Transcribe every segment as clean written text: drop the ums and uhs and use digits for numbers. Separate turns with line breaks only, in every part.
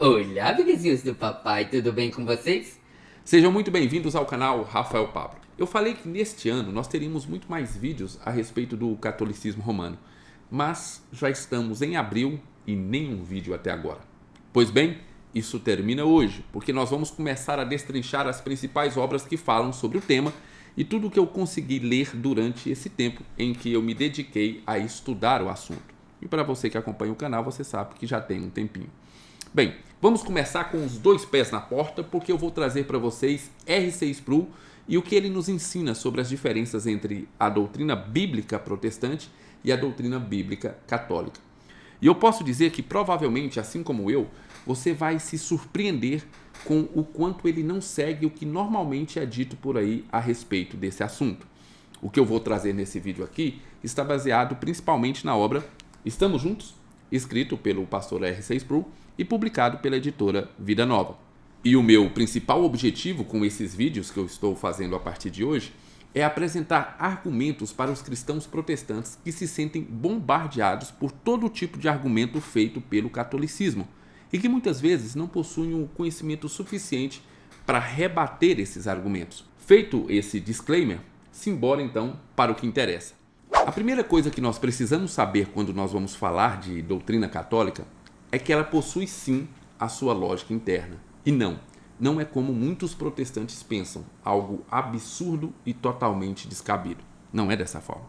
Olá, bebezinhos do papai, tudo bem com vocês?
Sejam muito bem-vindos ao canal Rafael Pablo. Eu falei que neste ano nós teríamos muito mais vídeos a respeito do catolicismo romano, mas já estamos em abril e nenhum vídeo até agora. Pois bem, isso termina hoje, porque nós vamos começar a destrinchar as principais obras que falam sobre o tema e tudo o que eu consegui ler durante esse tempo em que eu me dediquei a estudar o assunto. E para você que acompanha o canal, você sabe que já tem um tempinho. Bem, vamos começar com os dois pés na porta, porque eu vou trazer para vocês R6 Pro e o que ele nos ensina sobre as diferenças entre a doutrina bíblica protestante e a doutrina bíblica católica. E eu posso dizer que provavelmente, assim como eu, você vai se surpreender com o quanto ele não segue o que normalmente é dito por aí a respeito desse assunto. O que eu vou trazer nesse vídeo aqui está baseado principalmente na obra Estamos Juntos, escrito pelo pastor R6 Pro e publicado pela editora Vida Nova. E o meu principal objetivo com esses vídeos que eu estou fazendo a partir de hoje é apresentar argumentos para os cristãos protestantes que se sentem bombardeados por todo tipo de argumento feito pelo catolicismo e que muitas vezes não possuem o conhecimento suficiente para rebater esses argumentos. Feito esse disclaimer, simbora então para o que interessa. A primeira coisa que nós precisamos saber quando nós vamos falar de doutrina católica é que ela possui sim a sua lógica interna. E não é como muitos protestantes pensam, algo absurdo e totalmente descabido. Não é dessa forma.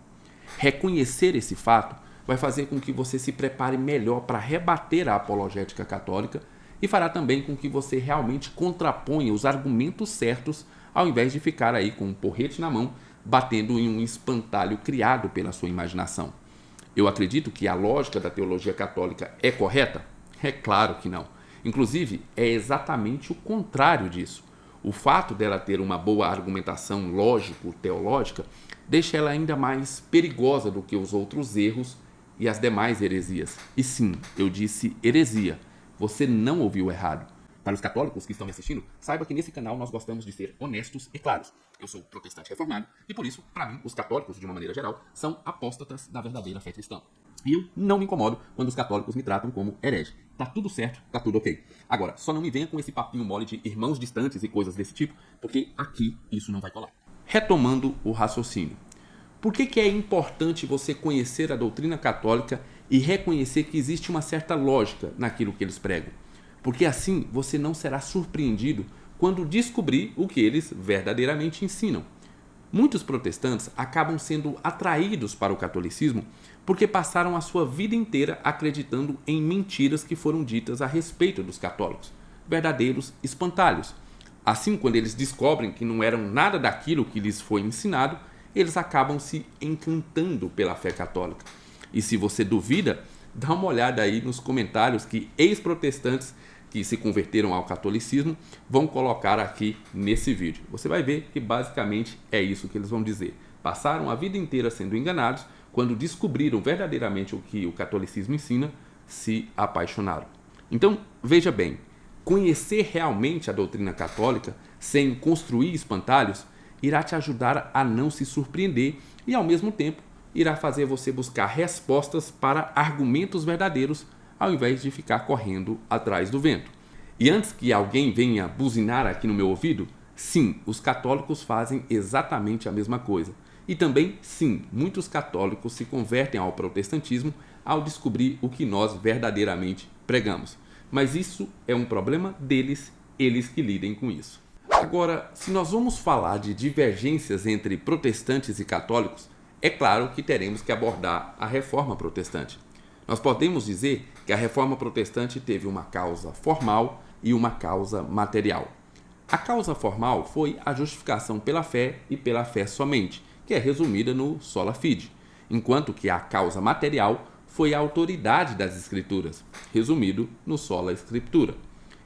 Reconhecer esse fato vai fazer com que você se prepare melhor para rebater a apologética católica e fará também com que você realmente contraponha os argumentos certos ao invés de ficar aí com um porrete na mão batendo em um espantalho criado pela sua imaginação. Eu acredito que a lógica da teologia católica é correta? É claro que não. Inclusive, é exatamente o contrário disso. O fato dela ter uma boa argumentação lógico-teológica deixa ela ainda mais perigosa do que os outros erros e as demais heresias. E sim, eu disse heresia. Você não ouviu errado. Para os católicos que estão me assistindo, saiba que nesse canal nós gostamos de ser honestos e claros. Eu sou protestante reformado e por isso, para mim, os católicos, de uma maneira geral, são apóstatas da verdadeira fé cristã. E eu não me incomodo quando os católicos me tratam como herege. Tá tudo certo, tá tudo ok. Agora, só não me venha com esse papinho mole de irmãos distantes e coisas desse tipo, porque aqui isso não vai colar. Retomando o raciocínio. Por que é importante você conhecer a doutrina católica e reconhecer que existe uma certa lógica naquilo que eles pregam? Porque assim você não será surpreendido quando descobrir o que eles verdadeiramente ensinam. Muitos protestantes acabam sendo atraídos para o catolicismo porque passaram a sua vida inteira acreditando em mentiras que foram ditas a respeito dos católicos, verdadeiros espantalhos. Assim, quando eles descobrem que não eram nada daquilo que lhes foi ensinado, eles acabam se encantando pela fé católica. E se você duvida, dá uma olhada aí nos comentários que ex-protestantes que se converteram ao catolicismo vão colocar aqui nesse vídeo. Você vai ver que basicamente é isso que eles vão dizer. Passaram a vida inteira sendo enganados, quando descobriram verdadeiramente o que o catolicismo ensina, se apaixonaram. Então, veja bem, conhecer realmente a doutrina católica sem construir espantalhos irá te ajudar a não se surpreender e, ao mesmo tempo, irá fazer você buscar respostas para argumentos verdadeiros ao invés de ficar correndo atrás do vento. E antes que alguém venha buzinar aqui no meu ouvido, sim, os católicos fazem exatamente a mesma coisa. E também, sim, muitos católicos se convertem ao protestantismo ao descobrir o que nós verdadeiramente pregamos. Mas isso é um problema deles, eles que lidem com isso. Agora, se nós vamos falar de divergências entre protestantes e católicos, é claro que teremos que abordar a reforma protestante. Nós podemos dizer que a reforma protestante teve uma causa formal e uma causa material. A causa formal foi a justificação pela fé e pela fé somente, que é resumida no sola fide, enquanto que a causa material foi a autoridade das escrituras, resumido no sola scriptura.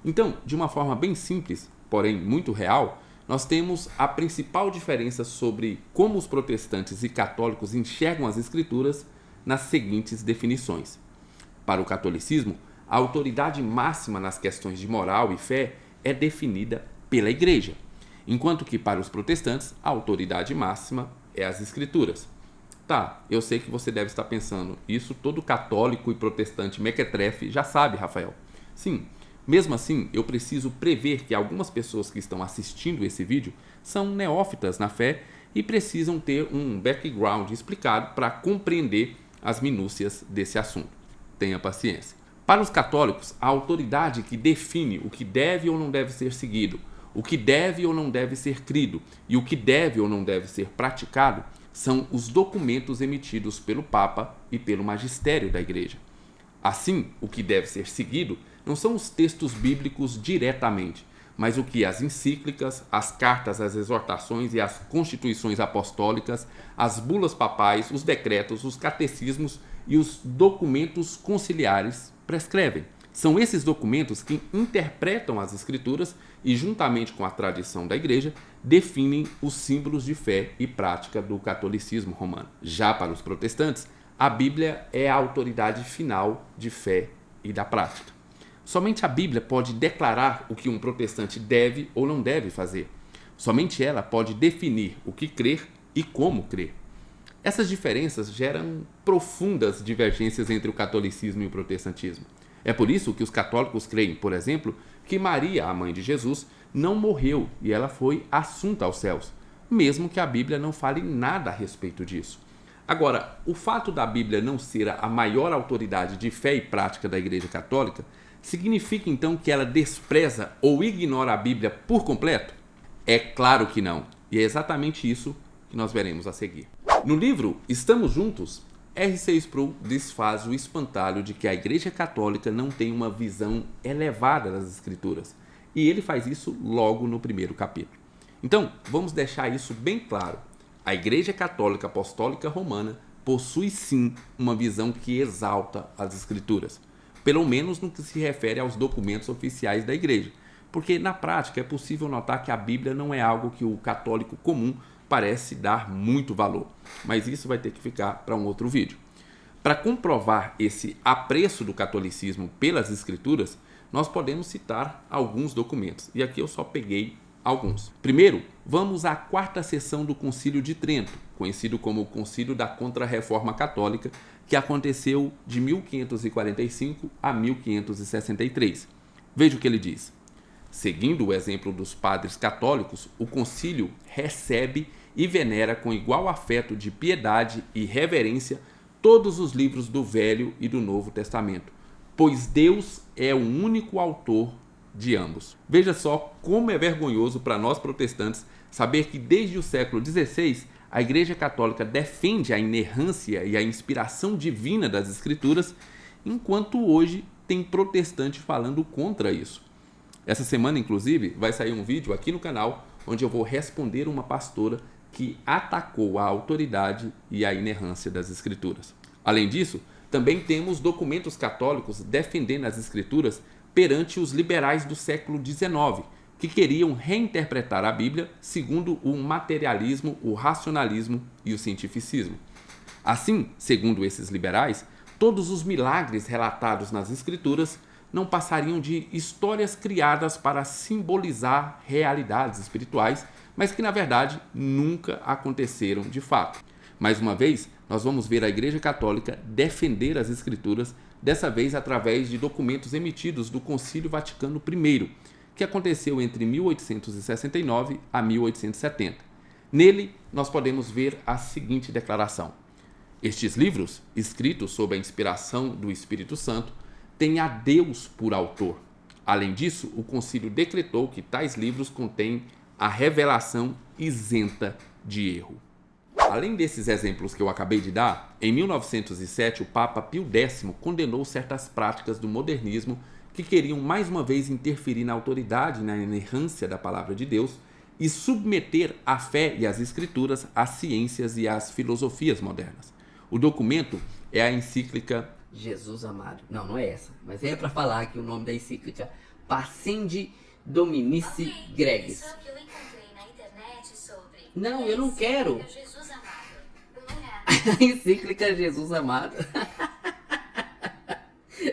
Então, de uma forma bem simples, porém muito real, nós temos a principal diferença sobre como os protestantes e católicos enxergam as escrituras nas seguintes definições. Para o catolicismo, a autoridade máxima nas questões de moral e fé é definida pela Igreja, enquanto que para os protestantes a autoridade máxima é as Escrituras. Tá, eu sei que você deve estar pensando, isso todo católico e protestante mequetrefe já sabe, Rafael. Sim, Mesmo assim, eu preciso prever que algumas pessoas que estão assistindo esse vídeo são neófitas na fé e precisam ter um background explicado para compreender as minúcias desse assunto. Tenha paciência. Para os católicos, a autoridade que define o que deve ou não deve ser seguido, o que deve ou não deve ser crido e o que deve ou não deve ser praticado são os documentos emitidos pelo Papa e pelo magistério da Igreja. Assim, o que deve ser seguido não são os textos bíblicos diretamente, mas o que as encíclicas, as cartas, as exortações e as constituições apostólicas, as bulas papais, os decretos, os catecismos e os documentos conciliares prescrevem. São esses documentos que interpretam as Escrituras e, juntamente com a tradição da Igreja, definem os símbolos de fé e prática do catolicismo romano. Já para os protestantes, a Bíblia é a autoridade final de fé e da prática. Somente a Bíblia pode declarar o que um protestante deve ou não deve fazer. Somente ela pode definir o que crer e como crer. Essas diferenças geram profundas divergências entre o catolicismo e o protestantismo. É por isso que os católicos creem, por exemplo, que Maria, a mãe de Jesus, não morreu e ela foi assunta aos céus, mesmo que a Bíblia não fale nada a respeito disso. Agora, o fato da Bíblia não ser a maior autoridade de fé e prática da Igreja Católica significa então que ela despreza ou ignora a Bíblia por completo? É claro que não, e é exatamente isso que nós veremos a seguir. No livro Estamos Juntos, R.C. Sproul desfaz o espantalho de que a Igreja Católica não tem uma visão elevada das Escrituras, e ele faz isso logo no primeiro capítulo. Então, vamos deixar isso bem claro. A Igreja Católica Apostólica Romana possui sim uma visão que exalta as Escrituras, pelo menos no que se refere aos documentos oficiais da Igreja, porque na prática é possível notar que a Bíblia não é algo que o católico comum parece dar muito valor, mas isso vai ter que ficar para um outro vídeo. Para comprovar esse apreço do catolicismo pelas Escrituras, nós podemos citar alguns documentos, e aqui eu só peguei alguns. Primeiro, vamos à quarta sessão do Concílio de Trento, conhecido como o Concílio da Contra-Reforma Católica, que aconteceu de 1545 a 1563. Veja o que ele diz. Seguindo o exemplo dos padres católicos, o concílio recebe e venera com igual afeto de piedade e reverência todos os livros do Velho e do Novo Testamento, pois Deus é o único autor de ambos. Veja só como é vergonhoso para nós protestantes saber que desde o século XVI a Igreja Católica defende a inerrância e a inspiração divina das Escrituras, enquanto hoje tem protestante falando contra isso. Essa semana, inclusive, vai sair um vídeo aqui no canal onde eu vou responder uma pastora que atacou a autoridade e a inerrância das Escrituras. Além disso, também temos documentos católicos defendendo as Escrituras perante os liberais do século XIX, que queriam reinterpretar a Bíblia segundo o materialismo, o racionalismo e o cientificismo. Assim, segundo esses liberais, todos os milagres relatados nas Escrituras não passariam de histórias criadas para simbolizar realidades espirituais, mas que na verdade nunca aconteceram de fato. Mais uma vez, nós vamos ver a Igreja Católica defender as Escrituras, dessa vez através de documentos emitidos do Concílio Vaticano I, que aconteceu entre 1869 a 1870. Nele, nós podemos ver a seguinte declaração: estes livros, escritos sob a inspiração do Espírito Santo, têm a Deus por autor. Além disso, o concílio decretou que tais livros contêm a revelação isenta de erro. Além desses exemplos que eu acabei de dar, em 1907 o Papa Pio X condenou certas práticas do modernismo que queriam mais uma vez interferir na autoridade e na inerrância da palavra de Deus e submeter a fé e as escrituras às ciências e às filosofias modernas. O documento é a encíclica
Jesus Amado. Não, não é essa. Mas é para falar aqui o nome da encíclica. Pascendi Dominici Gregis.
Isso que eu encontrei na internet sobre...
Não, eu não quero.
Jesus Amado.
A encíclica Jesus Amado.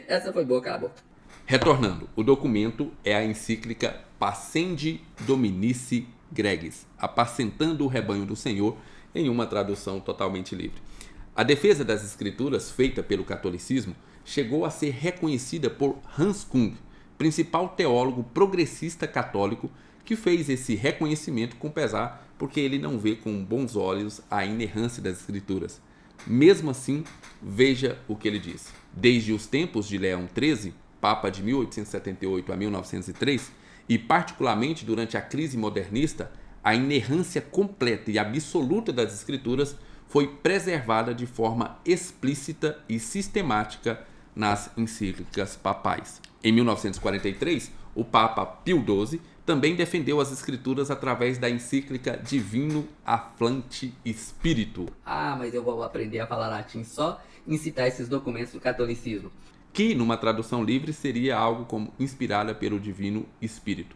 Essa foi boa, cala a boca.
Retornando, o documento é a encíclica Pascendi Dominici Gregis, apacentando o rebanho do Senhor, em uma tradução totalmente livre. A defesa das escrituras feita pelo catolicismo chegou a ser reconhecida por Hans Kung, principal teólogo progressista católico que fez esse reconhecimento com pesar, porque ele não vê com bons olhos a inerrância das Escrituras. Mesmo assim, veja o que ele diz. Desde os tempos de Leão XIII, Papa de 1878 a 1903, e particularmente durante a crise modernista, a inerrância completa e absoluta das Escrituras foi preservada de forma explícita e sistemática nas encíclicas papais. Em 1943, o Papa Pio XII também defendeu as Escrituras através da encíclica Divino Afflante Spiritu.
Ah, mas eu vou aprender a falar latim só em citar esses documentos do catolicismo.
Que, numa tradução livre, seria algo como inspirada pelo Divino Espírito.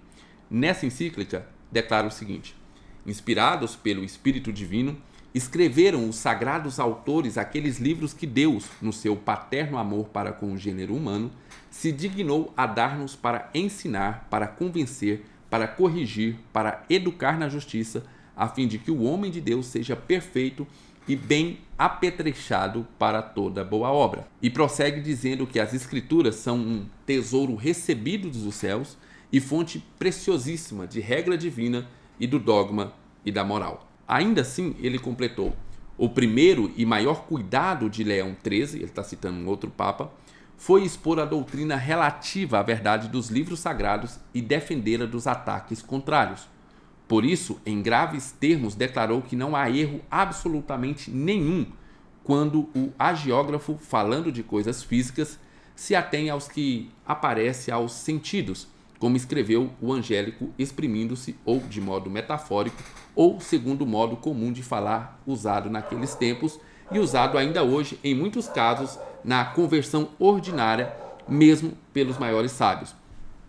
Nessa encíclica, declara o seguinte: inspirados pelo Espírito Divino, escreveram os sagrados autores aqueles livros que Deus, no seu paterno amor para com o gênero humano, se dignou a dar-nos para ensinar, para convencer, para corrigir, para educar na justiça, a fim de que o homem de Deus seja perfeito e bem apetrechado para toda boa obra. E prossegue dizendo que as Escrituras são um tesouro recebido dos céus e fonte preciosíssima de regra divina e do dogma e da moral. Ainda assim, ele completou: o primeiro e maior cuidado de Leão XIII, ele está citando um outro papa, foi expor a doutrina relativa à verdade dos livros sagrados e defendê-la dos ataques contrários. Por isso, em graves termos, declarou que não há erro absolutamente nenhum quando o agiógrafo, falando de coisas físicas, se atém aos que aparece aos sentidos, como escreveu o Angélico, exprimindo-se ou de modo metafórico ou segundo o modo comum de falar usado naqueles tempos e usado ainda hoje, em muitos casos, na conversão ordinária, mesmo pelos maiores sábios.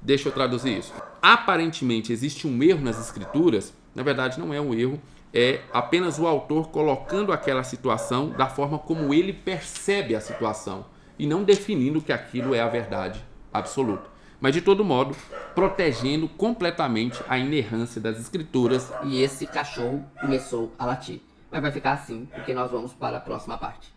Deixa eu traduzir isso. Aparentemente existe um erro nas Escrituras. Na verdade não é um erro, é apenas o autor colocando aquela situação da forma como ele percebe a situação e não definindo que aquilo é a verdade absoluta. Mas, de todo modo, protegendo completamente a inerrância das Escrituras.
E esse cachorro começou a latir. Mas vai ficar assim, porque nós vamos para a próxima parte.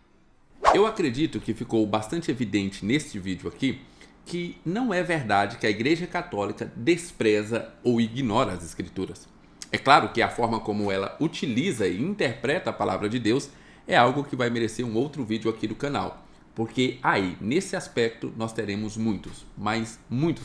Eu acredito que ficou bastante evidente neste vídeo aqui que não é verdade que a Igreja Católica despreza ou ignora as Escrituras. É claro que a forma como ela utiliza e interpreta a palavra de Deus é algo que vai merecer um outro vídeo aqui do canal. Porque aí, nesse aspecto, nós teremos muitos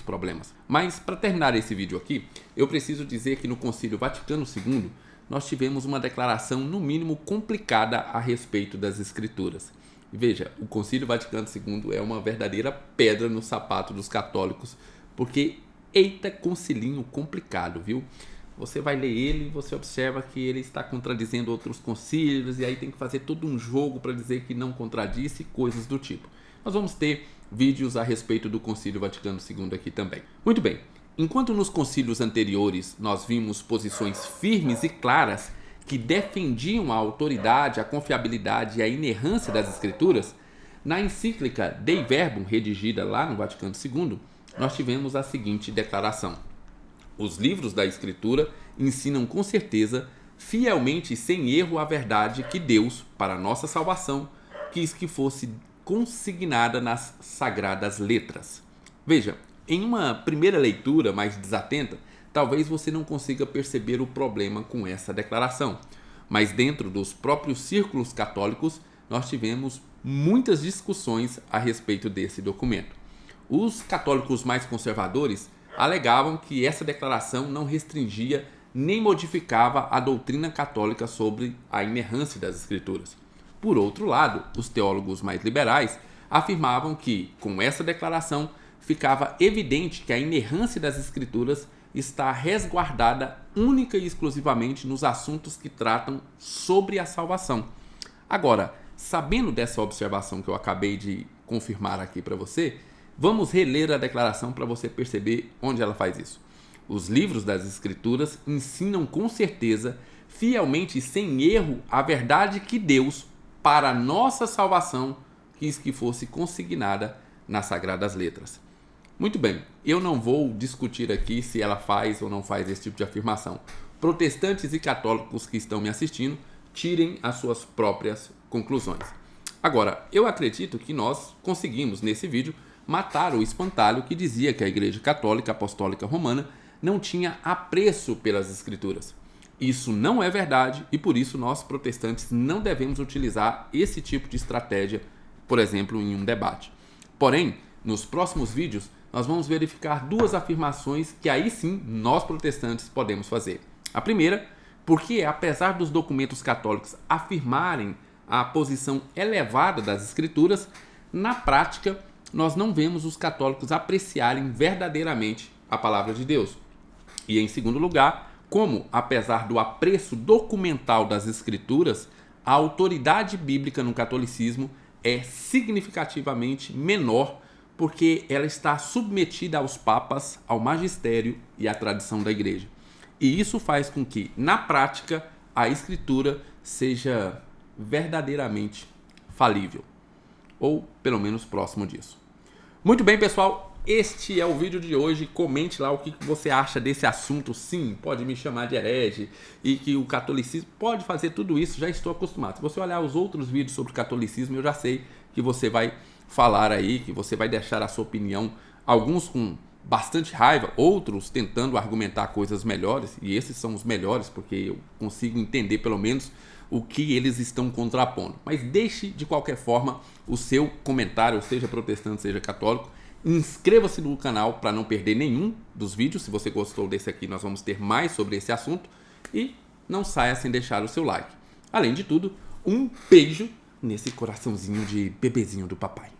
problemas. Mas, para terminar esse vídeo aqui, eu preciso dizer que no Concílio Vaticano II, nós tivemos uma declaração, no mínimo, complicada a respeito das Escrituras. E veja, o Concílio Vaticano II é uma verdadeira pedra no sapato dos católicos, porque, eita concilinho complicado, viu? Você vai ler ele e você observa que ele está contradizendo outros concílios e aí tem que fazer todo um jogo para dizer que não contradisse, coisas do tipo. Nós vamos ter vídeos a respeito do Concílio Vaticano II aqui também. Muito bem, enquanto nos concílios anteriores nós vimos posições firmes e claras que defendiam a autoridade, a confiabilidade e a inerrância das Escrituras, na encíclica Dei Verbum, redigida lá no Vaticano II, nós tivemos a seguinte declaração: os livros da Escritura ensinam com certeza, fielmente e sem erro, a verdade que Deus, para nossa salvação, quis que fosse consignada nas sagradas letras. Veja, em uma primeira leitura mais desatenta, talvez você não consiga perceber o problema com essa declaração. Mas dentro dos próprios círculos católicos, nós tivemos muitas discussões a respeito desse documento. Os católicos mais conservadores alegavam que essa declaração não restringia nem modificava a doutrina católica sobre a inerrância das Escrituras. Por outro lado, os teólogos mais liberais afirmavam que, com essa declaração, ficava evidente que a inerrância das Escrituras está resguardada única e exclusivamente nos assuntos que tratam sobre a salvação. Agora, sabendo dessa observação que eu acabei de confirmar aqui para você, vamos reler a declaração para você perceber onde ela faz isso. Os livros das Escrituras ensinam com certeza, fielmente e sem erro, a verdade que Deus, para nossa salvação, quis que fosse consignada nas Sagradas Letras. Muito bem, eu não vou discutir aqui se ela faz ou não faz esse tipo de afirmação. Protestantes e católicos que estão me assistindo, tirem as suas próprias conclusões. Agora, eu acredito que nós conseguimos, nesse vídeo, matar o espantalho que dizia que a Igreja Católica Apostólica Romana não tinha apreço pelas Escrituras. Isso não é verdade e por isso nós protestantes não devemos utilizar esse tipo de estratégia, por exemplo, em um debate. Porém, nos próximos vídeos nós vamos verificar duas afirmações que aí sim nós protestantes podemos fazer. A primeira, porque apesar dos documentos católicos afirmarem a posição elevada das Escrituras, na prática nós não vemos os católicos apreciarem verdadeiramente a palavra de Deus. E em segundo lugar, como, apesar do apreço documental das Escrituras, a autoridade bíblica no catolicismo é significativamente menor porque ela está submetida aos papas, ao magistério e à tradição da igreja. E isso faz com que, na prática, a Escritura seja verdadeiramente falível, ou pelo menos próximo disso. Muito bem, pessoal. Este é o vídeo de hoje. Comente lá o que você acha desse assunto. Sim, pode me chamar de herege e que o catolicismo pode fazer tudo isso. Já estou acostumado. Se você olhar os outros vídeos sobre catolicismo, eu já sei que você vai falar aí, que você vai deixar a sua opinião. Alguns com bastante raiva, outros tentando argumentar coisas melhores. E esses são os melhores porque eu consigo entender pelo menos o que eles estão contrapondo. Mas deixe de qualquer forma o seu comentário, seja protestante, seja católico. Inscreva-se no canal para não perder nenhum dos vídeos. Se você gostou desse aqui, nós vamos ter mais sobre esse assunto. E não saia sem deixar o seu like. Além de tudo, um beijo nesse coraçãozinho de bebezinho do papai.